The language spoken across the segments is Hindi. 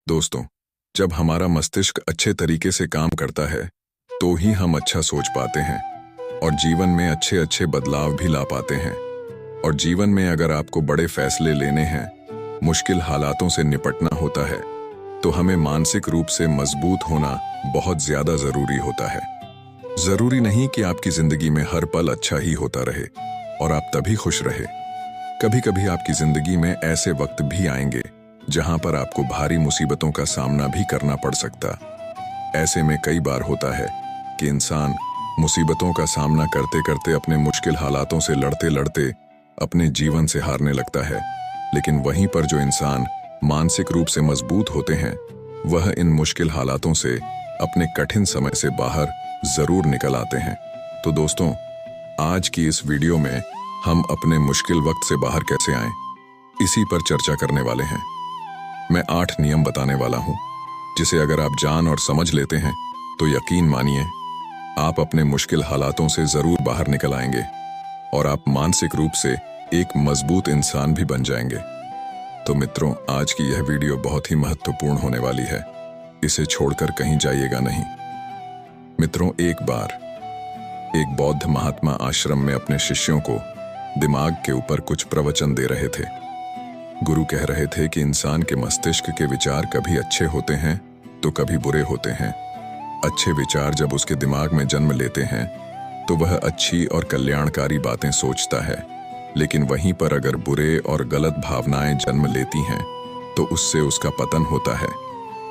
दोस्तों, जब हमारा मस्तिष्क अच्छे तरीके से काम करता है तो ही हम अच्छा सोच पाते हैं और जीवन में अच्छे अच्छे बदलाव भी ला पाते हैं। और जीवन में अगर आपको बड़े फैसले लेने हैं, मुश्किल हालातों से निपटना होता है, तो हमें मानसिक रूप से मजबूत होना बहुत ज्यादा जरूरी होता है। जरूरी नहीं कि आपकी जिंदगी में हर पल अच्छा ही होता रहे और आप तभी खुश रहे। कभी कभी आपकी जिंदगी में ऐसे वक्त भी आएंगे जहां पर आपको भारी मुसीबतों का सामना भी करना पड़ सकता। ऐसे में कई बार होता है कि इंसान मुसीबतों का सामना करते करते अपने मुश्किल हालातों से लड़ते लड़ते अपने जीवन से हारने लगता है। लेकिन वहीं पर जो इंसान मानसिक रूप से मजबूत होते हैं, वह इन मुश्किल हालातों से अपने कठिन समय से बाहर जरूर निकल आते हैं। तो दोस्तों, आज की इस वीडियो में हम अपने मुश्किल वक्त से बाहर कैसे आएं, इसी पर चर्चा करने वाले हैं। मैं 8 नियम बताने वाला हूं, जिसे अगर आप जान और समझ लेते हैं तो यकीन मानिए आप अपने मुश्किल हालातों से जरूर बाहर निकल आएंगे और आप मानसिक रूप से एक मजबूत इंसान भी बन जाएंगे। तो मित्रों, आज की यह वीडियो बहुत ही महत्वपूर्ण होने वाली है, इसे छोड़कर कहीं जाइएगा नहीं। मित्रों, एक बार एक बौद्ध महात्मा आश्रम में अपने शिष्यों को दिमाग के ऊपर कुछ प्रवचन दे रहे थे। गुरु कह रहे थे कि इंसान के मस्तिष्क के विचार कभी अच्छे होते हैं तो कभी बुरे होते हैं। अच्छे विचार जब उसके दिमाग में जन्म लेते हैं तो वह अच्छी और कल्याणकारी बातें सोचता है, लेकिन वहीं पर अगर बुरे और गलत भावनाएं जन्म लेती हैं तो उससे उसका पतन होता है।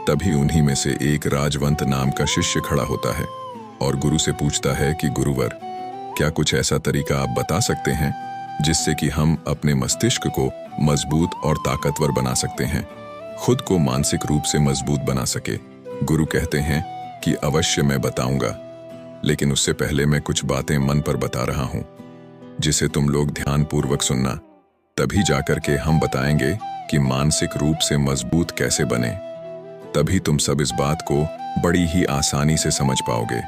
तभी उन्हीं में से एक राजवंत नाम का शिष्य खड़ा होता है और गुरु से पूछता है कि गुरुवर, क्या कुछ ऐसा तरीका आप बता सकते हैं जिससे कि हम अपने मस्तिष्क को मजबूत और ताकतवर बना सकते हैं, खुद को मानसिक रूप से मजबूत बना सके। गुरु कहते हैं कि अवश्य मैं बताऊंगा, लेकिन उससे पहले मैं कुछ बातें मन पर बता रहा हूं, जिसे तुम लोग ध्यानपूर्वक सुनना। तभी जाकर के हम बताएंगे कि मानसिक रूप से मजबूत कैसे बने। तभी तुम सब इस बात को बड़ी ही आसानी से समझ पाओगे।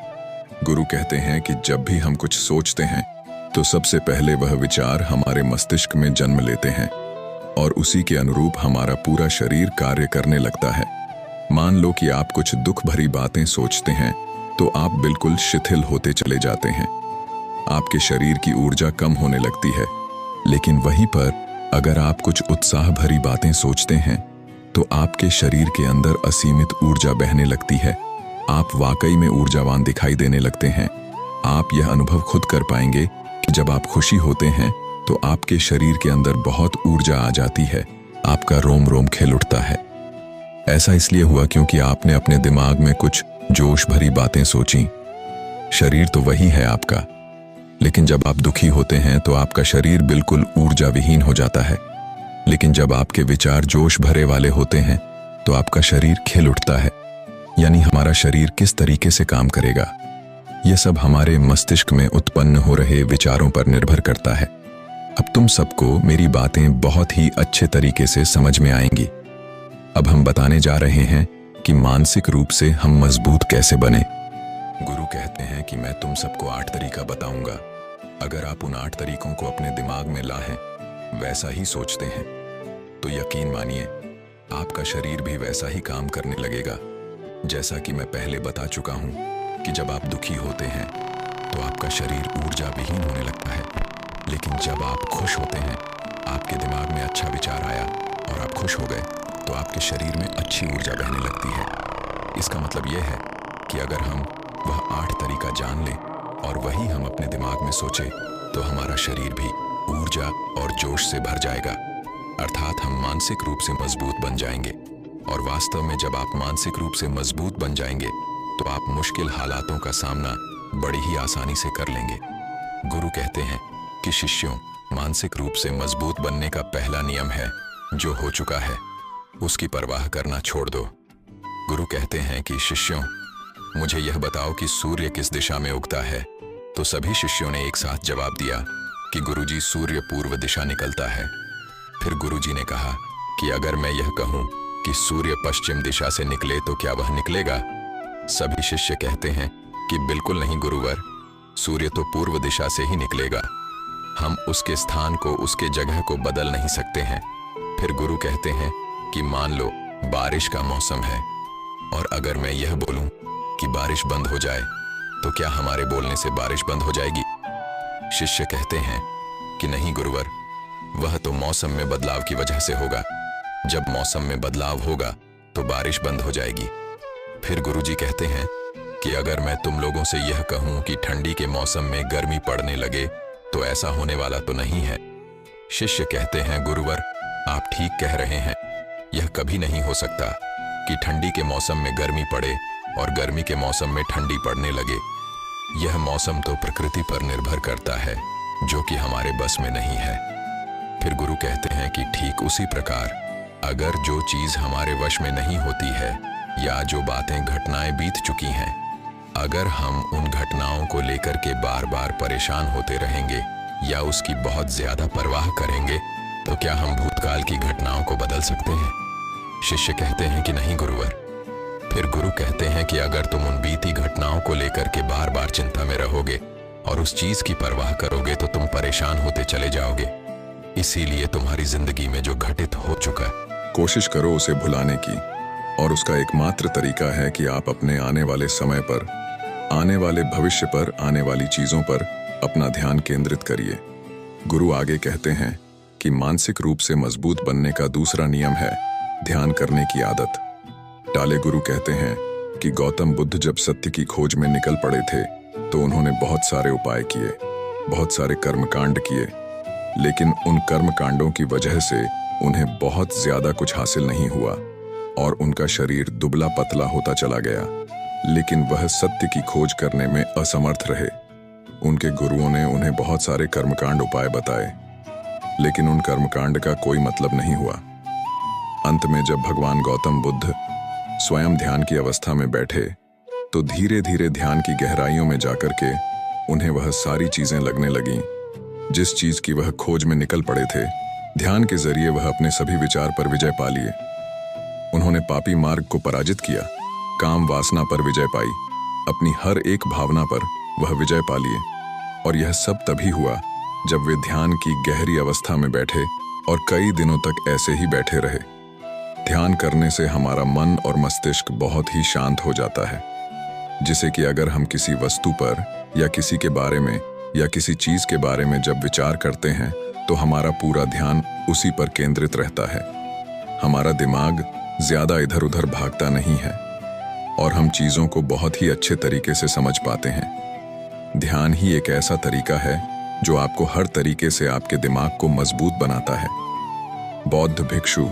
गुरु कहते हैं कि जब भी हम कुछ सोचते हैं तो सबसे पहले वह विचार हमारे मस्तिष्क में जन्म लेते हैं और उसी के अनुरूप हमारा पूरा शरीर कार्य करने लगता है। मान लो कि आप कुछ दुख भरी बातें सोचते हैं तो आप बिल्कुल शिथिल होते चले जाते हैं, आपके शरीर की ऊर्जा कम होने लगती है। लेकिन वहीं पर अगर आप कुछ उत्साह भरी बातें सोचते हैं तो आपके शरीर के अंदर असीमित ऊर्जा बहने लगती है। आप वाकई में ऊर्जावान दिखाई देने लगते हैं। आप यह अनुभव खुद कर पाएंगे कि जब आप खुशी होते हैं तो आपके शरीर के अंदर बहुत ऊर्जा आ जाती है, आपका रोम रोम खिल उठता है। ऐसा इसलिए हुआ क्योंकि आपने अपने दिमाग में कुछ जोश भरी बातें सोची। शरीर तो वही है आपका, लेकिन जब आप दुखी होते हैं तो आपका शरीर बिल्कुल ऊर्जा विहीन हो जाता है। लेकिन जब आपके विचार जोश भरे वाले होते हैं तो आपका शरीर खिल उठता है। यानी हमारा शरीर किस तरीके से काम करेगा, यह सब हमारे मस्तिष्क में उत्पन्न हो रहे विचारों पर निर्भर करता है। अब तुम सबको मेरी बातें बहुत ही अच्छे तरीके से समझ में आएंगी। अब हम बताने जा रहे हैं कि मानसिक रूप से हम मजबूत कैसे बने। गुरु कहते हैं कि मैं तुम सबको 8 तरीका बताऊंगा। अगर आप उन 8 तरीकों को अपने दिमाग में लाएं, वैसा ही सोचते हैं, तो यकीन मानिए आपका शरीर भी वैसा ही काम करने लगेगा। जैसा कि मैं पहले बता चुका हूं कि जब आप दुखी होते हैं तो आपका शरीर ऊर्जा विहीन होने लगता है, लेकिन जब आप खुश होते हैं, आपके दिमाग में अच्छा विचार आया और आप खुश हो गए तो आपके शरीर में अच्छी ऊर्जा बहने लगती है। इसका मतलब यह है कि अगर हम वह 8 तरीका जान लें और वही हम अपने दिमाग में सोचें तो हमारा शरीर भी ऊर्जा और जोश से भर जाएगा, अर्थात हम मानसिक रूप से मजबूत बन जाएंगे। और वास्तव में जब आप मानसिक रूप से मजबूत बन जाएंगे तो आप मुश्किल हालातों का सामना बड़ी ही आसानी से कर लेंगे। गुरु कहते हैं कि शिष्यों, मानसिक रूप से मजबूत बनने का पहला नियम है, जो हो चुका है उसकी परवाह करना छोड़ दो। गुरु कहते हैं कि शिष्यों, मुझे यह बताओ कि सूर्य किस दिशा में उगता है। तो सभी शिष्यों ने एक साथ जवाब दिया कि गुरुजी, सूर्य पूर्व दिशा निकलता है। फिर गुरुजी ने कहा कि अगर मैं यह कहूं कि सूर्य पश्चिम दिशा से निकले तो क्या वह निकलेगा? सभी शिष्य कहते हैं कि बिल्कुल नहीं गुरुवर, सूर्य तो पूर्व दिशा से ही निकलेगा। हम उसके स्थान को, उसके जगह को बदल नहीं सकते हैं। फिर गुरु कहते हैं कि मान लो बारिश का मौसम है और अगर मैं यह बोलूं कि बारिश बंद हो जाए तो क्या हमारे बोलने से बारिश बंद हो जाएगी? शिष्य कहते हैं कि नहीं गुरुवर, वह तो मौसम में बदलाव की वजह से होगा। जब मौसम में बदलाव होगा तो बारिश बंद हो जाएगी। फिर गुरुजी कहते हैं कि अगर मैं तुम लोगों से यह कहूं कि ठंडी के मौसम में गर्मी पड़ने लगे तो ऐसा होने वाला तो नहीं है। शिष्य कहते हैं गुरुवर, आप ठीक कह रहे हैं, यह कभी नहीं हो सकता कि ठंडी के मौसम में गर्मी पड़े और गर्मी के मौसम में ठंडी पड़ने लगे। यह मौसम तो प्रकृति पर निर्भर करता है, जो कि हमारे बस में नहीं है। फिर गुरु कहते हैं कि ठीक उसी प्रकार अगर जो चीज हमारे वश में नहीं होती है या जो बातें घटनाएं बीत चुकी हैं, अगर हम उन घटनाओं को लेकर के बार बार परेशान होते रहेंगे या उसकी बहुत ज्यादा परवाह करेंगे तो क्या हम भूतकाल की घटनाओं को बदल सकते हैं? शिष्य कहते हैं कि नहीं गुरुवर। फिर गुरु कहते हैं कि अगर तुम उन बीती घटनाओं को लेकर के बार बार चिंता में रहोगे और उस चीज की परवाह करोगे तो तुम परेशान होते चले जाओगे। इसीलिए तुम्हारी जिंदगी में जो घटित हो चुका, कोशिश करो उसे भुलाने की, और उसका एकमात्र तरीका है कि आप अपने आने वाले समय पर, आने वाले भविष्य पर, आने वाली चीजों पर अपना ध्यान केंद्रित करिए। गुरु आगे कहते हैं कि मानसिक रूप से मजबूत बनने का दूसरा नियम है ध्यान करने की आदत। टाले गुरु कहते हैं कि गौतम बुद्ध जब सत्य की खोज में निकल पड़े थे तो उन्होंने बहुत सारे उपाय किए, बहुत सारे कर्मकांड किए, लेकिन उन कर्मकांडों की वजह से उन्हें बहुत ज्यादा कुछ हासिल नहीं हुआ और उनका शरीर दुबला पतला होता चला गया। लेकिन वह सत्य की खोज करने में असमर्थ रहे। उनके गुरुओं ने उन्हें बहुत सारे कर्मकांड उपाय बताए, लेकिन उन कर्मकांड का कोई मतलब नहीं हुआ। अंत में जब भगवान गौतम बुद्ध स्वयं ध्यान की अवस्था में बैठे तो धीरे धीरे ध्यान की गहराइयों में जाकर के उन्हें वह सारी चीजें लगने लगीं जिस चीज की वह खोज में निकल पड़े थे। ध्यान के जरिए वह अपने सभी विचार पर विजय पा लिए। उन्होंने पापी मार्ग को पराजित किया, काम वासना पर विजय पाई, अपनी हर एक भावना पर वह विजय पा लिए। और यह सब तभी हुआ जब वे ध्यान की गहरी अवस्था में बैठे और कई दिनों तक ऐसे ही बैठे रहे। ध्यान करने से हमारा मन और मस्तिष्क बहुत ही शांत हो जाता है, जिसे कि अगर हम किसी वस्तु पर या किसी के बारे में या किसी चीज के बारे में जब विचार करते हैं तो हमारा पूरा ध्यान उसी पर केंद्रित रहता है। हमारा दिमाग ज्यादा इधर उधर भागता नहीं है और हम चीजों को बहुत ही अच्छे तरीके से समझ पाते हैं। ध्यान ही एक ऐसा तरीका है जो आपको हर तरीके से आपके दिमाग को मजबूत बनाता है। बौद्ध भिक्षु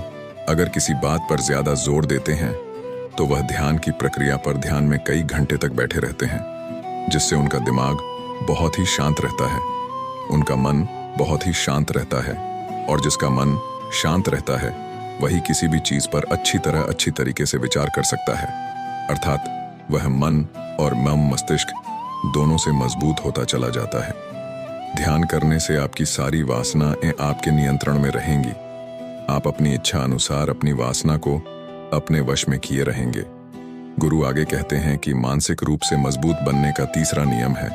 अगर किसी बात पर ज्यादा जोर देते हैं तो वह ध्यान की प्रक्रिया पर ध्यान में कई घंटे तक बैठे रहते हैं, जिससे उनका दिमाग बहुत ही शांत रहता है, उनका मन बहुत ही शांत रहता है, और जिसका मन शांत रहता है वही किसी भी चीज पर अच्छी तरीके से विचार कर सकता है। अर्थात वह मन और मस्तिष्क दोनों से मजबूत होता चला जाता है। ध्यान करने से आपकी सारी वासनाएं आपके नियंत्रण में रहेंगी। आप अपनी इच्छा अनुसार अपनी वासना को अपने वश में किए रहेंगे। गुरु आगे कहते हैं कि मानसिक रूप से मजबूत बनने का तीसरा नियम है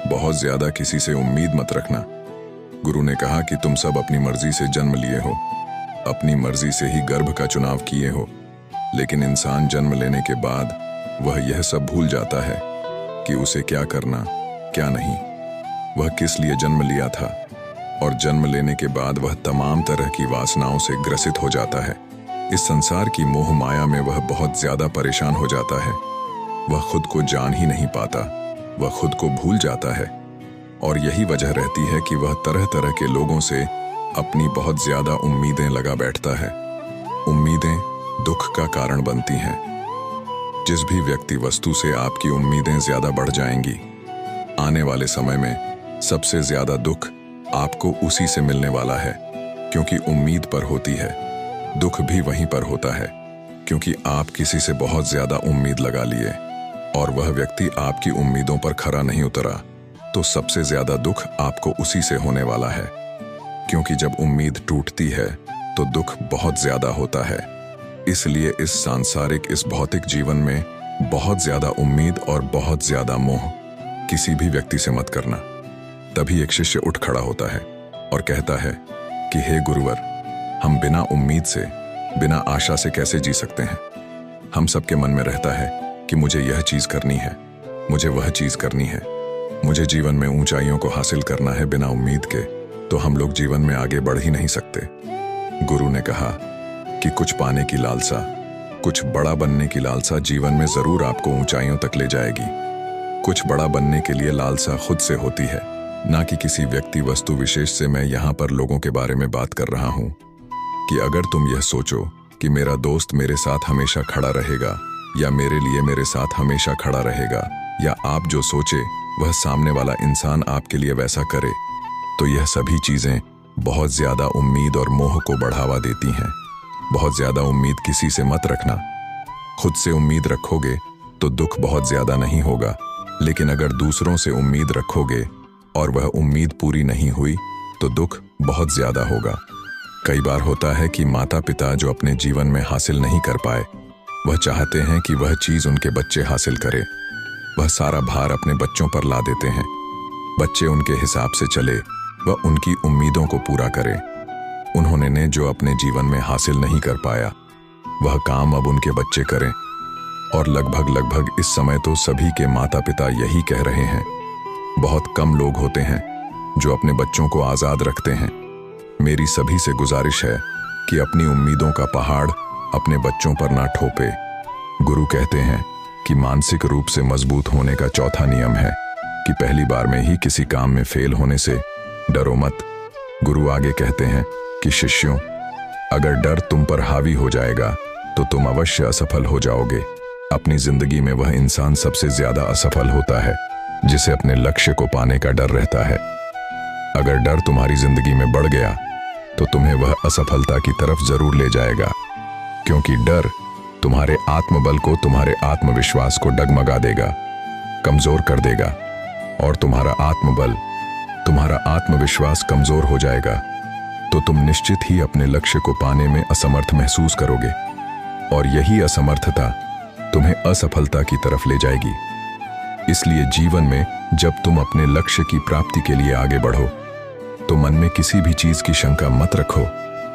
बहुत ज्यादा किसी से उम्मीद मत रखना। गुरु ने कहा कि तुम सब अपनी मर्जी से जन्म लिए हो, अपनी मर्जी से ही गर्भ का चुनाव किए हो, लेकिन इंसान जन्म लेने के बाद वह यह सब भूल जाता है कि उसे क्या करना क्या नहीं, वह किस लिए जन्म लिया था, और जन्म लेने के बाद वह तमाम तरह की वासनाओं से ग्रसित हो जाता है। इस संसार की मोह माया में वह बहुत ज्यादा परेशान हो जाता है। वह खुद को जान ही नहीं पाता, वह खुद को भूल जाता है, और यही वजह रहती है कि वह तरह तरह के लोगों से अपनी बहुत ज्यादा उम्मीदें लगा बैठता है। उम्मीदें दुख का कारण बनती हैं। जिस भी व्यक्ति वस्तु से आपकी उम्मीदें ज्यादा बढ़ जाएंगी, आने वाले समय में सबसे ज्यादा दुख आपको उसी से मिलने वाला है, क्योंकि उम्मीद पर होती है। दुख भी वहीं पर होता है, क्योंकि आप किसी से बहुत ज्यादा उम्मीद लगा लिए और वह व्यक्ति आपकी उम्मीदों पर खरा नहीं उतरा, तो सबसे ज्यादा दुख आपको उसी से होने वाला है। क्योंकि जब उम्मीद टूटती है तो दुख बहुत ज्यादा होता है। इसलिए इस सांसारिक, इस भौतिक जीवन में बहुत ज्यादा उम्मीद और बहुत ज्यादा मोह किसी भी व्यक्ति से मत करना। तभी एक शिष्य उठ खड़ा होता है और कहता है कि हे गुरुवर, हम बिना उम्मीद से बिना आशा से कैसे जी सकते हैं? हम सबके मन में रहता है कि मुझे यह चीज करनी है, मुझे वह चीज करनी है, मुझे जीवन में ऊंचाइयों को हासिल करना है। बिना उम्मीद के तो हम लोग जीवन में आगे बढ़ ही नहीं सकते। गुरु ने कहा कि कुछ पाने की लालसा, कुछ बड़ा बनने की लालसा जीवन में जरूर आपको ऊंचाइयों तक ले जाएगी। कुछ बड़ा बनने के लिए लालसा खुद से होती है, ना कि किसी व्यक्ति वस्तु विशेष से। मैं यहाँ पर लोगों के बारे में बात कर रहा हूँ कि अगर तुम यह सोचो कि मेरा दोस्त मेरे साथ हमेशा खड़ा रहेगा या मेरे लिए मेरे साथ हमेशा खड़ा रहेगा, या आप जो सोचे वह सामने वाला इंसान आपके लिए वैसा करे, तो यह सभी चीजें बहुत ज्यादा उम्मीद और मोह को बढ़ावा देती हैं। बहुत ज्यादा उम्मीद किसी से मत रखना। खुद से उम्मीद रखोगे तो दुख बहुत ज्यादा नहीं होगा, लेकिन अगर दूसरों से उम्मीद रखोगे और वह उम्मीद पूरी नहीं हुई तो दुख बहुत ज्यादा होगा। कई बार होता है कि माता पिता जो अपने जीवन में हासिल नहीं कर पाए, वह चाहते हैं कि वह चीज उनके बच्चे हासिल करें। वह सारा भार अपने बच्चों पर ला देते हैं। बच्चे उनके हिसाब से चले, वह उनकी उम्मीदों को पूरा करे। उन्होंने जो अपने जीवन में हासिल नहीं कर पाया, वह काम अब उनके बच्चे करें। और लगभग इस समय तो सभी के माता पिता यही कह रहे हैं। बहुत कम लोग होते हैं जो अपने बच्चों को आजाद रखते हैं। मेरी सभी से गुजारिश है कि अपनी उम्मीदों का पहाड़ अपने बच्चों पर ना ठोपे। गुरु कहते हैं कि मानसिक रूप से मजबूत होने का चौथा नियम है कि पहली बार में ही किसी काम में फेल होने से डरो मत। गुरु आगे कहते हैं कि शिष्यों, अगर डर तुम पर हावी हो जाएगा तो तुम अवश्य असफल हो जाओगे। अपनी जिंदगी में वह इंसान सबसे ज्यादा असफल होता है जिसे अपने लक्ष्य को पाने का डर रहता है। अगर डर तुम्हारी जिंदगी में बढ़ गया तो तुम्हें वह असफलता की तरफ जरूर ले जाएगा, क्योंकि डर तुम्हारे आत्मबल को, तुम्हारे आत्मविश्वास को डगमगा देगा, कमजोर कर देगा। और तुम्हारा आत्मबल, तुम्हारा आत्मविश्वास कमजोर हो जाएगा तो तुम निश्चित ही अपने लक्ष्य को पाने में असमर्थ महसूस करोगे, और यही असमर्थता तुम्हें असफलता की तरफ ले जाएगी। इसलिए जीवन में जब तुम अपने लक्ष्य की प्राप्ति के लिए आगे बढ़ो तो मन में किसी भी चीज की शंका मत रखो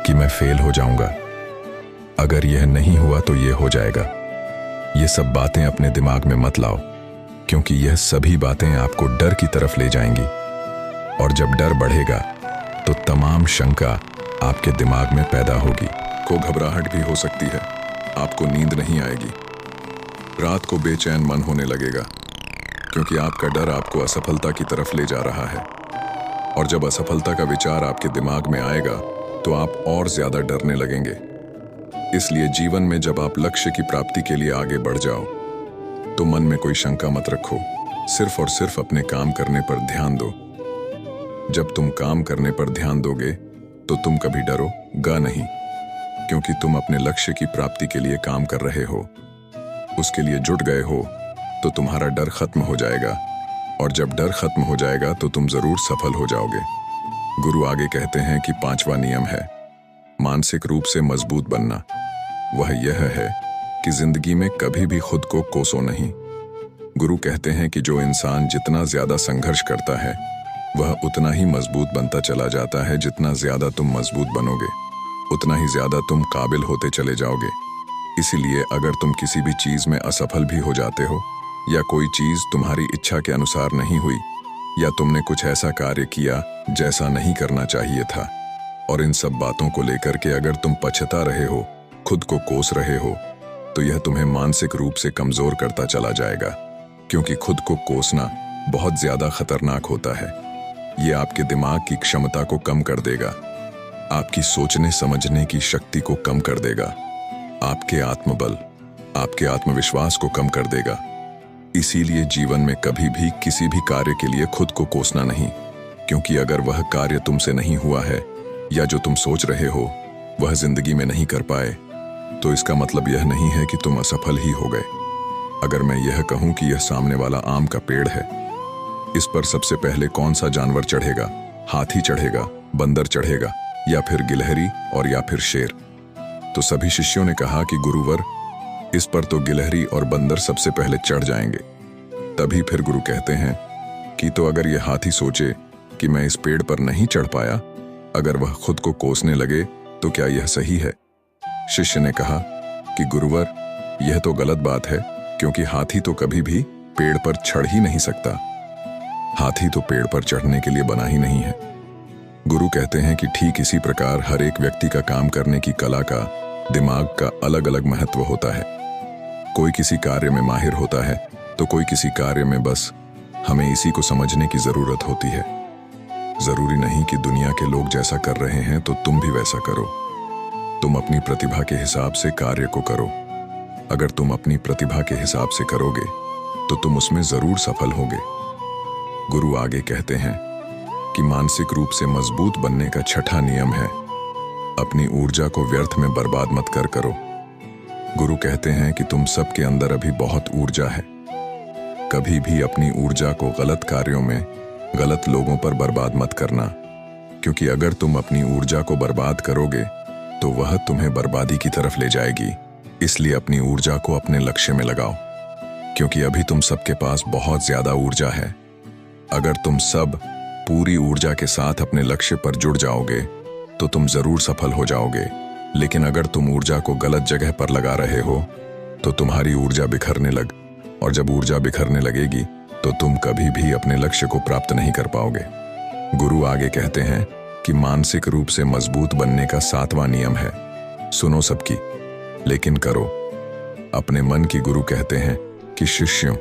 कि मैं फेल हो जाऊंगा। अगर यह नहीं हुआ तो यह हो जाएगा। ये सब बातें अपने दिमाग में मत लाओ, क्योंकि यह सभी बातें आपको डर की तरफ ले जाएंगी। और जब डर बढ़ेगा तो तमाम शंका आपके दिमाग में पैदा होगी। को घबराहट भी हो सकती है, आपको नींद नहीं आएगी, रात को बेचैन मन होने लगेगा, क्योंकि आपका डर आपको असफलता की तरफ ले जा रहा है। और जब असफलता का विचार आपके दिमाग में आएगा तो आप और ज्यादा डरने लगेंगे। इसलिए जीवन में जब आप लक्ष्य की प्राप्ति के लिए आगे बढ़ जाओ तो मन में कोई शंका मत रखो, सिर्फ और सिर्फ अपने काम करने पर ध्यान दो। जब तुम काम करने पर ध्यान दोगे तो तुम कभी डरोगा नहीं, क्योंकि तुम अपने लक्ष्य की प्राप्ति के लिए काम कर रहे हो, उसके लिए जुट गए हो, तो तुम्हारा डर खत्म हो जाएगा। और जब डर खत्म हो जाएगा तो तुम जरूर सफल हो जाओगे। गुरु आगे कहते हैं कि 5वां नियम है मानसिक रूप से मजबूत बनना। वह यह है कि जिंदगी में कभी भी खुद को कोसो नहीं। गुरु कहते हैं कि जो इंसान जितना ज्यादा संघर्ष करता है वह उतना ही मजबूत बनता चला जाता है। जितना ज्यादा तुम मजबूत बनोगे उतना ही ज्यादा तुम काबिल होते चले जाओगे। इसीलिए अगर तुम किसी भी चीज में असफल भी हो जाते हो, या कोई चीज तुम्हारी इच्छा के अनुसार नहीं हुई, या तुमने कुछ ऐसा कार्य किया जैसा नहीं करना चाहिए था, और इन सब बातों को लेकर के अगर तुम पछता रहे हो, खुद को कोस रहे हो, तो यह तुम्हें मानसिक रूप से कमजोर करता चला जाएगा। क्योंकि खुद को कोसना बहुत ज्यादा खतरनाक होता है। ये आपके दिमाग की क्षमता को कम कर देगा, आपकी सोचने समझने की शक्ति को कम कर देगा, आपके आत्मबल, आपके आत्मविश्वास को कम कर देगा। इसीलिए जीवन में कभी भी किसी भी कार्य के लिए खुद को कोसना नहीं, क्योंकि अगर वह कार्य तुमसे नहीं हुआ है या जो तुम सोच रहे हो वह जिंदगी में नहीं कर पाए, तो इसका मतलब यह नहीं है कि तुम असफल ही हो गए। अगर मैं यह कहूं कि यह सामने वाला आम का पेड़ है, इस पर सबसे पहले कौन सा जानवर चढ़ेगा? हाथी चढ़ेगा, बंदर चढ़ेगा, या फिर गिलहरी और या फिर शेर? तो सभी शिष्यों ने कहा कि गुरुवर, इस पर तो गिलहरी और बंदर सबसे पहले चढ़ जाएंगे। तभी फिर गुरु कहते हैं कि तो अगर यह हाथी सोचे कि मैं इस पेड़ पर नहीं चढ़ पाया, अगर वह खुद को कोसने लगे, तो क्या यह सही है? शिष्य ने कहा कि गुरुवर, यह तो गलत बात है, क्योंकि हाथी तो कभी भी पेड़ पर चढ़ ही नहीं सकता। हाथी तो पेड़ पर चढ़ने के लिए बना ही नहीं है। गुरु कहते हैं कि ठीक इसी प्रकार हर एक व्यक्ति का काम करने की कला का, दिमाग का अलग अलग महत्व होता है। कोई किसी कार्य में माहिर होता है तो कोई किसी कार्य में बस हमें इसी को समझने की जरूरत होती है। जरूरी नहीं कि दुनिया के लोग जैसा कर रहे हैं तो तुम भी वैसा करो। तुम अपनी प्रतिभा के हिसाब से कार्य को करो। अगर तुम अपनी प्रतिभा के हिसाब से करोगे तो तुम उसमें जरूर सफल होगे। गुरु आगे कहते हैं कि मानसिक रूप से मजबूत बनने का छठा नियम है, अपनी ऊर्जा को व्यर्थ में बर्बाद मत करो। गुरु कहते हैं कि तुम सबके अंदर अभी बहुत ऊर्जा है। कभी भी अपनी ऊर्जा को गलत कार्यों में, गलत लोगों पर बर्बाद मत करना, क्योंकि अगर तुम अपनी ऊर्जा को बर्बाद करोगे तो वह तुम्हें बर्बादी की तरफ ले जाएगी। इसलिए अपनी ऊर्जा को अपने लक्ष्य में लगाओ, क्योंकि अभी तुम सबके पास बहुत ज्यादा ऊर्जा है। अगर तुम सब पूरी ऊर्जा के साथ अपने लक्ष्य पर जुड़ जाओगे तो तुम जरूर सफल हो जाओगे। लेकिन अगर तुम ऊर्जा को गलत जगह पर लगा रहे हो तो तुम्हारी ऊर्जा बिखरने लग, और जब ऊर्जा बिखरने लगेगी तो तुम कभी भी अपने लक्ष्य को प्राप्त नहीं कर पाओगे। गुरु आगे कहते हैं कि मानसिक रूप से मजबूत बनने का 7वां नियम है, सुनो सबकी लेकिन करो अपने मन की। गुरु कहते हैं कि शिष्यों,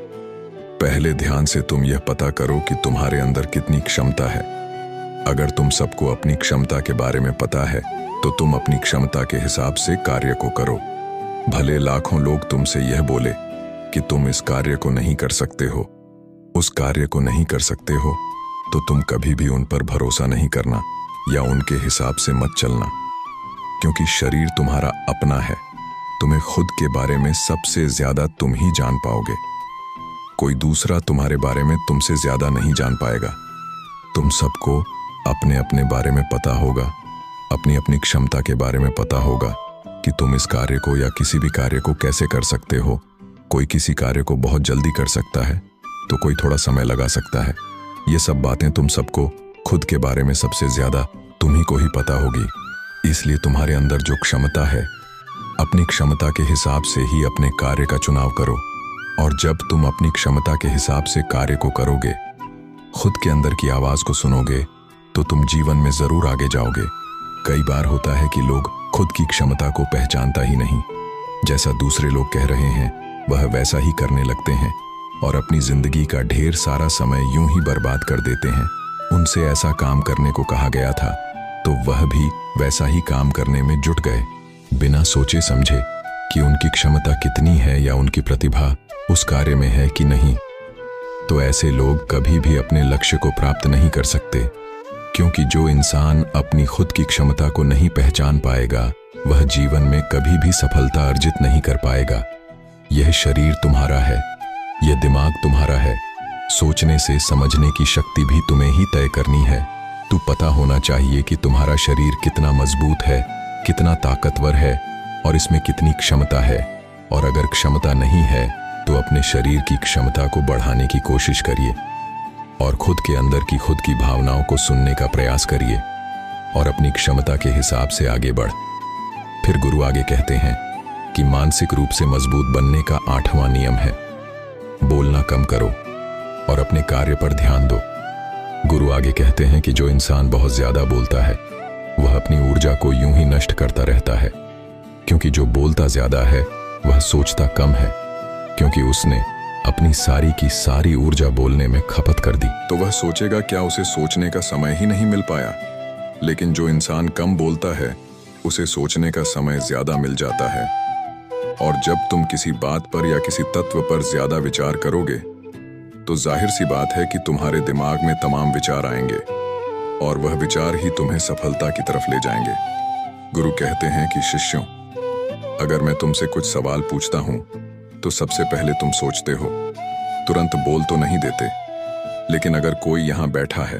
पहले ध्यान से तुम यह पता करो कि तुम्हारे अंदर कितनी क्षमता है। अगर तुम सबको अपनी क्षमता के बारे में पता है तो तुम अपनी क्षमता के हिसाब से कार्य को करो। भले लाखों लोग तुमसे यह बोले कि तुम इस कार्य को नहीं कर सकते हो, उस कार्य को नहीं कर सकते हो, तो तुम कभी भी उन पर भरोसा नहीं करना या उनके हिसाब से मत चलना, क्योंकि शरीर तुम्हारा अपना है। तुम्हें खुद के बारे में सबसे ज्यादा तुम ही जान पाओगे। कोई दूसरा तुम्हारे बारे में तुमसे ज्यादा नहीं जान पाएगा। तुम सबको अपने अपने बारे में पता होगा, अपनी अपनी क्षमता के बारे में पता होगा कि तुम इस कार्य को या किसी भी कार्य को कैसे कर सकते हो। कोई किसी कार्य को बहुत जल्दी कर सकता है तो कोई थोड़ा समय लगा सकता है। ये सब बातें तुम सबको खुद के बारे में सबसे ज्यादा तुम्ही को ही पता होगी। इसलिए तुम्हारे अंदर जो क्षमता है, अपनी क्षमता के हिसाब से ही अपने कार्य का चुनाव करो। और जब तुम अपनी क्षमता के हिसाब से कार्य को करोगे, खुद के अंदर की आवाज को सुनोगे, तो तुम जीवन में जरूर आगे जाओगे। कई बार होता है कि लोग खुद की क्षमता को पहचानता ही नहीं। जैसा दूसरे लोग कह रहे हैं वह वैसा ही करने लगते हैं और अपनी जिंदगी का ढेर सारा समय यूं ही बर्बाद कर देते हैं। उनसे ऐसा काम करने को कहा गया था तो वह भी वैसा ही काम करने में जुट गए, बिना सोचे समझे कि उनकी क्षमता कितनी है या उनकी प्रतिभा उस कार्य में है कि नहीं। तो ऐसे लोग कभी भी अपने लक्ष्य को प्राप्त नहीं कर सकते, क्योंकि जो इंसान अपनी खुद की क्षमता को नहीं पहचान पाएगा वह जीवन में कभी भी सफलता अर्जित नहीं कर पाएगा। यह शरीर तुम्हारा है, यह दिमाग तुम्हारा है। सोचने से समझने की शक्ति भी तुम्हें ही तय करनी है। तू पता होना चाहिए कि तुम्हारा शरीर कितना मजबूत है, कितना ताकतवर है और इसमें कितनी क्षमता है। और अगर क्षमता नहीं है तो अपने शरीर की क्षमता को बढ़ाने की कोशिश करिए और खुद के अंदर की खुद की भावनाओं को सुनने का प्रयास करिए और अपनी क्षमता के हिसाब से आगे बढ़। फिर गुरु आगे कहते हैं कि मानसिक रूप से मजबूत बनने का 8वां नियम है, बोलना कम करो और अपने कार्य पर ध्यान दो। गुरु आगे कहते हैं कि जो इंसान बहुत ज्यादा बोलता है वह अपनी ऊर्जा को यूं ही नष्ट करता रहता है, क्योंकि जो बोलता ज्यादा है वह सोचता कम है, क्योंकि उसने अपनी सारी की सारी ऊर्जा बोलने में खपत कर दी। तो वह सोचेगा क्या उसे सोचने का समय ही नहीं मिल पाया। लेकिन जो इंसान कम बोलता है उसे सोचने का समय ज्यादा मिल जाता है। और जब तुम किसी बात पर या किसी तत्व पर ज्यादा विचार करोगे तो जाहिर सी बात है कि तुम्हारे दिमाग में तमाम विचार आएंगे और वह विचार ही तुम्हें सफलता की तरफ ले जाएंगे। गुरु कहते हैं कि शिष्यों, अगर मैं तुमसे कुछ सवाल पूछता हूं तो सबसे पहले तुम सोचते हो, तुरंत बोल तो नहीं देते। लेकिन अगर कोई यहां बैठा है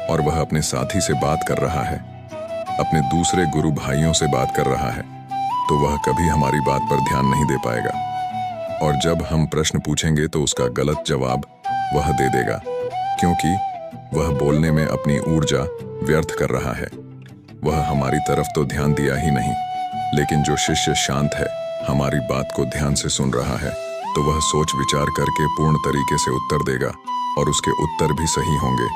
और वह अपने साथी से बात कर रहा है, अपने दूसरे गुरु भाइयों से बात कर रहा है, तो वह कभी हमारी बात पर ध्यान नहीं दे पाएगा। और जब हम प्रश्न पूछेंगे तो उसका गलत जवाब वह दे देगा, क्योंकि वह बोलने में अपनी ऊर्जा व्यर्थ कर रहा है। वह हमारी तरफ तो ध्यान दिया ही नहीं। लेकिन जो शिष्य शांत है, हमारी बात को ध्यान से सुन रहा है, तो वह सोच विचार करके पूर्ण तरीके से उत्तर देगा और उसके उत्तर भी सही होंगे।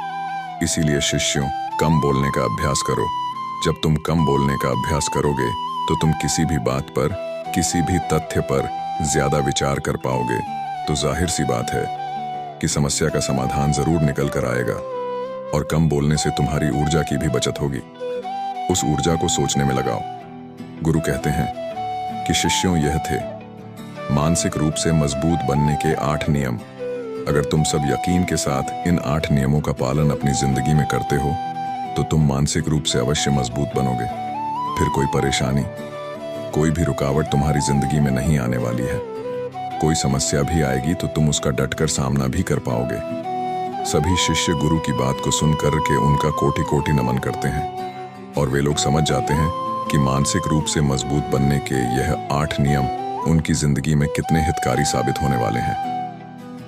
इसीलिए शिष्यों, कम बोलने का अभ्यास करो। जब तुम कम बोलने का अभ्यास करोगे तो तुम किसी भी बात पर, किसी भी तथ्य पर ज्यादा विचार कर पाओगे। तो जाहिर सी बात है कि समस्या का समाधान जरूर निकल कर आएगा। और कम बोलने से तुम्हारी ऊर्जा की भी बचत होगी। उस ऊर्जा को सोचने में लगाओ। गुरु कहते हैं कि शिष्यों, यह थे मानसिक रूप से मजबूत बनने के 8 नियम। अगर तुम सब यकीन के साथ इन 8 नियमों का पालन अपनी जिंदगी में करते हो तो तुम मानसिक रूप से अवश्य मजबूत बनोगे। फिर कोई परेशानी, कोई भी रुकावट तुम्हारी जिंदगी में नहीं आने वाली है। कोई समस्या भी आएगी तो तुम उसका डटकर सामना भी कर पाओगे। सभी शिष्य गुरु की बात को सुनकर के उनका कोटि कोटि नमन करते हैं और वे लोग समझ जाते हैं कि मानसिक रूप से मजबूत बनने के यह 8 नियम उनकी जिंदगी में कितने हितकारी साबित होने वाले हैं।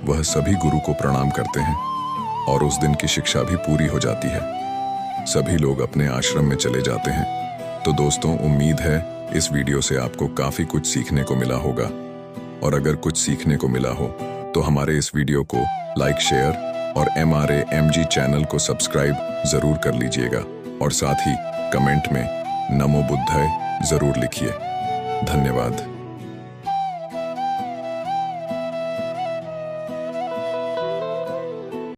वह सभी गुरु को प्रणाम करते हैं और उस दिन की शिक्षा भी पूरी हो जाती है। सभी लोग अपने आश्रम में चले जाते हैं। तो दोस्तों, उम्मीद है इस वीडियो से आपको काफी कुछ सीखने को मिला होगा। और अगर कुछ सीखने को मिला हो तो हमारे इस वीडियो को लाइक, शेयर और MRAMG चैनल को सब्सक्राइब जरूर कर लीजिएगा और साथ ही कमेंट में नमो बुद्धाय जरूर लिखिए। धन्यवाद।